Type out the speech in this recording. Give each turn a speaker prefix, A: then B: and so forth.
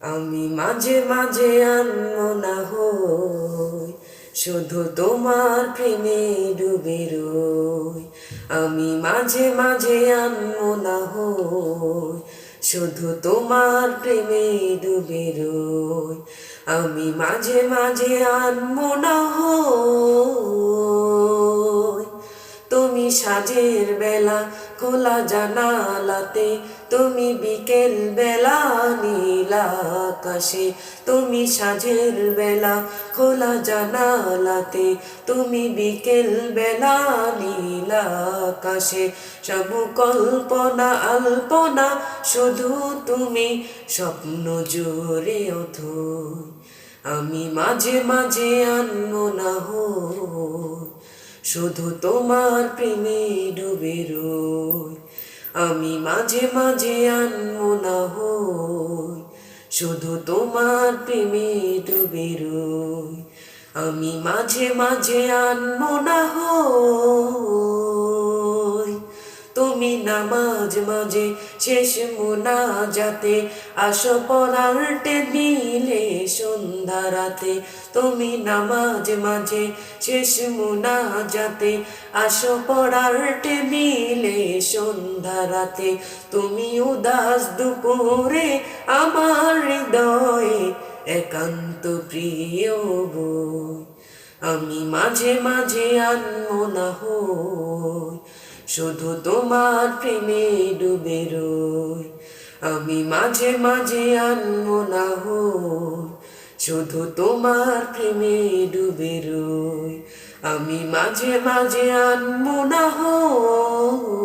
A: আমি মাঝে মাঝে আনমনা হই, শুধু তোমার প্রেমে ডুবে রই। আমি মাঝে মাঝে আনমনা হই, শুধু তোমার প্রেমে ডুবে রই। আমি মাঝে মাঝে আনমনা হই, তুমি সাজের বেলা খোলা জানালাতে, তুমি বিকেল বেলা নীল আকাশে। তুমি সাজের বেলা খোলা জানালাতে, তুমি বিকেল বেলা নীল আকাশে। সব কল্পনা আলপনা শুধু তুমি, স্বপ্ন জুড়ে অথই। আমি মাঝে মাঝে আনমনা হই, শুধু তোমার প্রেমে ডুবে রই। আমি মাঝে মাঝে আনমনা হই, শুধু তোমার প্রেমে ডুবে রই। আমি মাঝে মাঝে আনমনা হই, তুমি নামাজ মাঝে শেষ মুনাজাতে আসো পড়ার টেবিলে সন্ধ্যা রাতে। তুমি নামাজ মাঝে শেষ মুনাজাতে আসো পড়ার টেবিলে সন্ধ্যা রাতে। তুমি উদাস দুপুরে আমার হৃদয়ে একান্ত প্রিয় বই। আমি মাঝে মাঝে আনমনা হই, শুধু তোমার প্রেমে ডুবে রই। আমি মাঝে মাঝে আনমনা হই, শুধু তোমার প্রেমে ডুবে রই। আমি মাঝে মাঝে আনমনা হই।